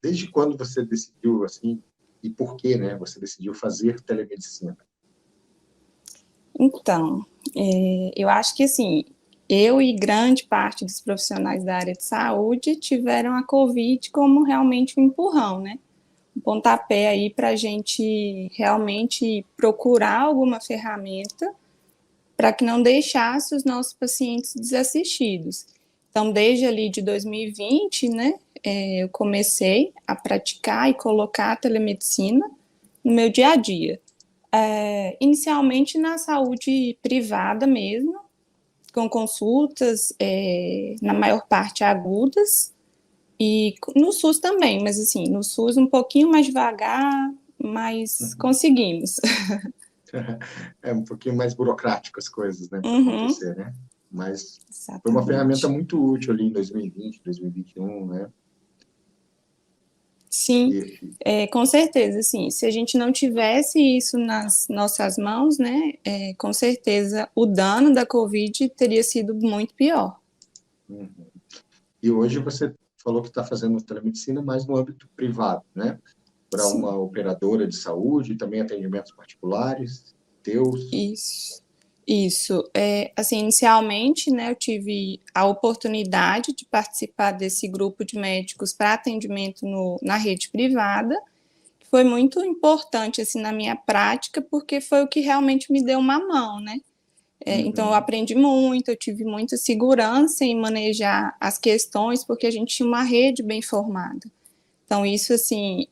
desde quando você decidiu, assim, e por que, né, você decidiu fazer telemedicina? Então, eu acho que, assim, eu e grande parte dos profissionais da área de saúde tiveram a Covid como realmente um empurrão, né? Um pontapé aí para a gente realmente procurar alguma ferramenta para que não deixasse os nossos pacientes desassistidos. Então, desde ali de 2020, né, eu comecei a praticar e colocar a telemedicina no meu dia a dia. Inicialmente na saúde privada mesmo, com consultas, na maior parte agudas, e no SUS também, mas assim, no SUS um pouquinho mais devagar, mas Uhum. conseguimos. É um pouquinho mais burocrático as coisas, né, para Uhum, acontecer, né? Mas foi uma ferramenta exatamente. muito útil ali em 2020, 2021, né? Sim, E, com certeza, assim, se a gente não tivesse isso nas nossas mãos, né, com certeza o dano da Covid teria sido muito pior. uhum. E hoje você falou que está fazendo telemedicina mais no âmbito privado, né? Para Sim, uma operadora de saúde, também atendimentos particulares, teus. isso. Isso. Assim, inicialmente, né, eu tive a oportunidade de participar desse grupo de médicos para atendimento na rede privada, que foi muito importante, assim, na minha prática, porque foi o que realmente me deu uma mão, né? Então, eu Uhum. aprendi muito, eu tive muita segurança em manejar as questões, porque a gente tinha uma rede bem formada. Então, isso, assim,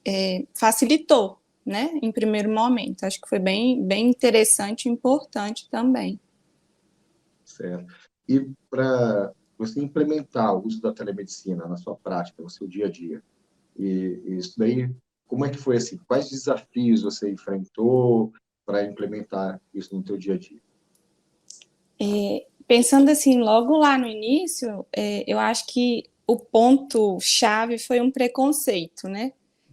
facilitou, né, em primeiro momento. Acho que foi bem, bem interessante e importante também. Certo. E para você implementar o uso da telemedicina na sua prática, no seu dia a dia, e isso daí, como é que foi assim? Quais desafios você enfrentou para implementar isso no teu dia a dia? Pensando assim, logo lá no início, eu acho que o ponto-chave foi um preconceito, né?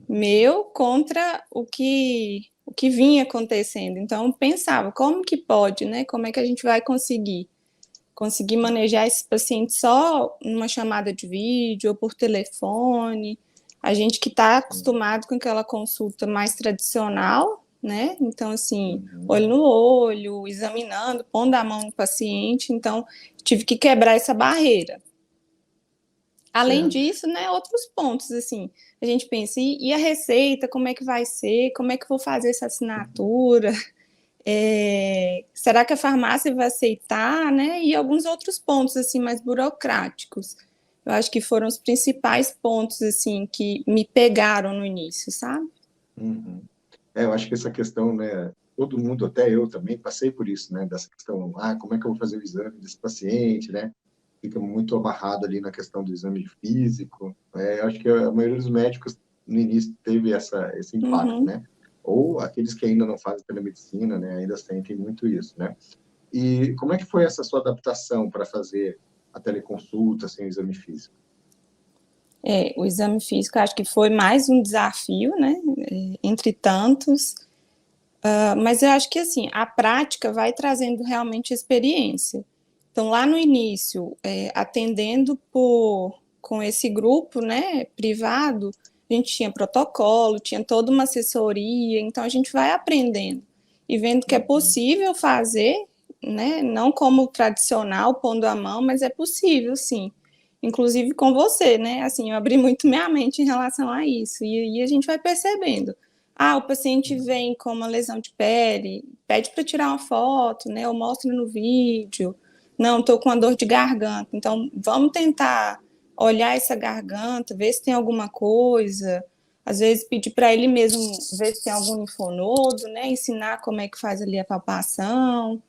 Meu contra o que vinha acontecendo. Então, eu pensava, como que pode, né? Como é que a gente vai conseguir manejar esse paciente só numa chamada de vídeo ou por telefone? A gente que está acostumado com aquela consulta mais tradicional, né? Então, assim, Uhum. olho no olho, examinando, pondo a mão no paciente. Então, tive que quebrar essa barreira. Além Certo. disso, né, outros pontos, assim, a gente pensa, e a receita, como é que vai ser, como é que eu vou fazer essa assinatura, será que a farmácia vai aceitar, né, e alguns outros pontos, assim, mais burocráticos. Eu acho que foram os principais pontos, assim, que me pegaram no início, sabe? Uhum. Eu acho que essa questão, né, todo mundo, até eu também, passei por isso, né, dessa questão, como é que eu vou fazer o exame desse paciente, né? Fica muito amarrado ali na questão do exame físico. Eu acho que a maioria dos médicos, no início, teve esse impacto, Uhum. né? Ou aqueles que ainda não fazem telemedicina, né, ainda sentem muito isso, né? E como é que foi essa sua adaptação para fazer a teleconsulta sem o exame físico? O exame físico, acho que foi mais um desafio, né, entre tantos. Mas eu acho que assim, a prática vai trazendo realmente experiência. Então, lá no início, atendendo com esse grupo, né, privado, a gente tinha protocolo, tinha toda uma assessoria, então a gente vai aprendendo e vendo que é Uhum. possível fazer, né, não como o tradicional, pondo a mão, mas é possível, sim. Inclusive com você, né, assim, eu abri muito minha mente em relação a isso, e aí a gente vai percebendo. O paciente vem com uma lesão de pele, pede para tirar uma foto, né? Eu mostro no vídeo. Não, estou com uma dor de garganta. Então, vamos tentar olhar essa garganta, ver se tem alguma coisa. Às vezes, pedir para ele mesmo ver se tem algum linfonodo, né? Ensinar como é que faz ali a palpação.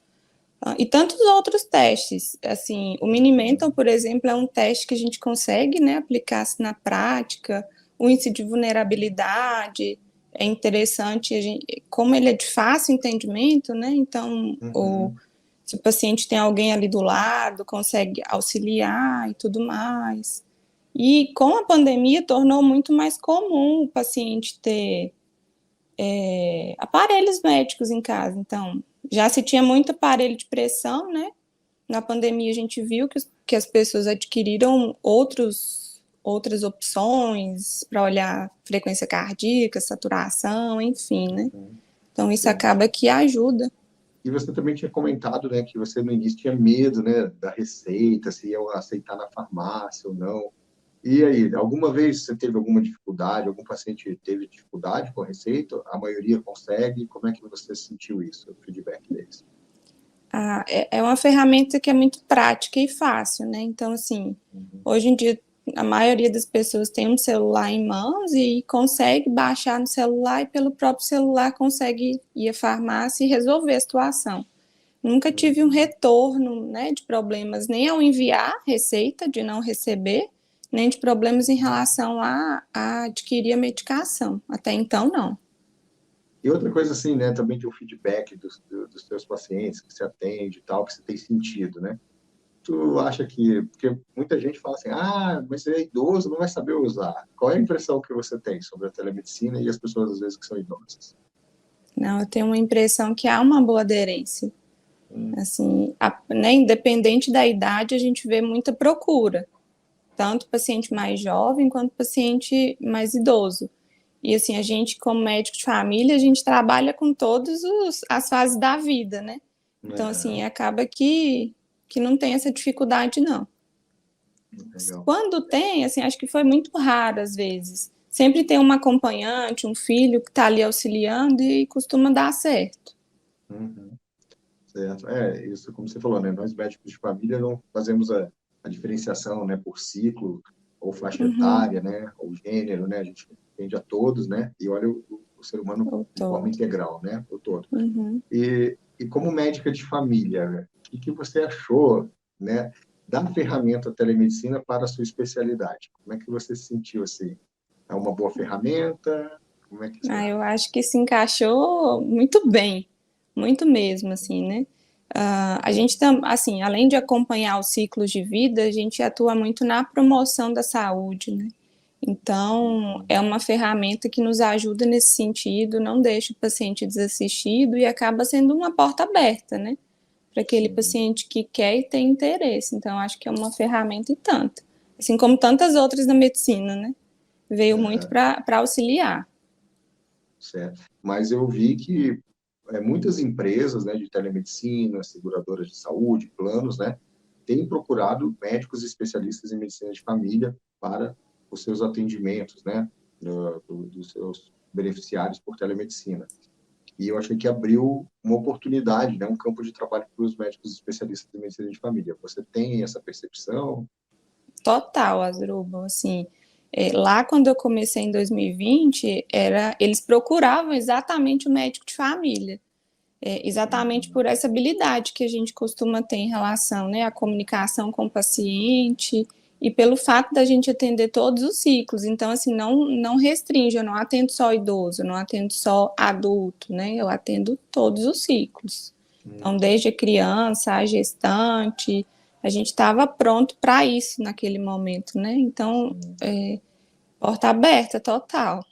E tantos outros testes. Assim, o Minimental, por exemplo, é um teste que a gente consegue, né, aplicar na prática. O índice de vulnerabilidade é interessante, como ele é de fácil entendimento, né? Então, Uhum. se o paciente tem alguém ali do lado, consegue auxiliar e tudo mais. E com a pandemia tornou muito mais comum o paciente ter aparelhos médicos em casa. Então, já se tinha muito aparelho de pressão, né? Na pandemia a gente viu que as pessoas adquiriram outras opções para olhar frequência cardíaca, saturação, enfim, né? Então, isso acaba que ajuda. E você também tinha comentado, né, que você no início tinha medo, né, da receita, se ia aceitar na farmácia ou não. E aí, alguma vez você teve alguma dificuldade, algum paciente teve dificuldade com a receita? A maioria consegue? Como é que você sentiu isso, o feedback deles? É uma ferramenta que é muito prática e fácil, né? Então, assim, hoje em dia, a maioria das pessoas tem um celular em mãos e consegue baixar no celular e pelo próprio celular consegue ir à farmácia e resolver a situação. Nunca tive um retorno, né, de problemas nem ao enviar receita, de não receber, nem de problemas em relação a adquirir a medicação. Até então, não. E outra coisa assim, né, também de um feedback dos seus pacientes que você atende e tal, que você tem sentido, né? Tu acha que... Porque muita gente fala assim, mas você é idoso, não vai saber usar. Qual é a impressão que você tem sobre a telemedicina e as pessoas, às vezes, que são idosas? Não, eu tenho uma impressão que há uma boa aderência. Assim, né, independente da idade, a gente vê muita procura. Tanto paciente mais jovem quanto paciente mais idoso. E assim, a gente, como médico de família, a gente trabalha com todas as fases da vida, né? Então, assim, acaba que não tem essa dificuldade, não. Legal. Quando tem, assim, acho que foi muito raro, às vezes. Sempre tem um acompanhante, um filho que está ali auxiliando e costuma dar certo. Certo. Isso, como você falou, né? Nós médicos de família não fazemos a diferenciação, né, por ciclo ou faixa etária, né, ou gênero, né? A gente atende a todos, né? E olha o ser humano de forma integral, né? O todo. E como médica de família, o que você achou, né, da ferramenta telemedicina para a sua especialidade? Como é que você se sentiu assim? É uma boa ferramenta? Como é que você... Eu acho que se encaixou muito bem, muito mesmo, assim, né? A gente, assim, além de acompanhar os ciclos de vida, a gente atua muito na promoção da saúde, né? Então, é uma ferramenta que nos ajuda nesse sentido, não deixa o paciente desassistido e acaba sendo uma porta aberta, né? Para aquele paciente que quer e tem interesse. Então, acho que é uma ferramenta e tanto. Assim como tantas outras na medicina, né? Veio muito para auxiliar. Certo. Mas eu vi que muitas empresas, né, de telemedicina, seguradoras de saúde, planos, né, têm procurado médicos especialistas em medicina de família para os seus atendimentos, né, dos seus beneficiários por telemedicina. E eu achei que abriu uma oportunidade, né, um campo de trabalho para os médicos especialistas em medicina de família. Você tem essa percepção? Total, Asdrubal, assim, lá quando eu comecei em 2020, eles procuravam exatamente o médico de família, exatamente por essa habilidade que a gente costuma ter em relação, né, à comunicação com o paciente e pelo fato da gente atender todos os ciclos. Então, assim, não restringe, eu não atendo só idoso, eu não atendo só adulto, né, eu atendo todos os ciclos. Então, desde a criança, a gestante, a gente estava pronto para isso naquele momento, né? Então, porta aberta, total.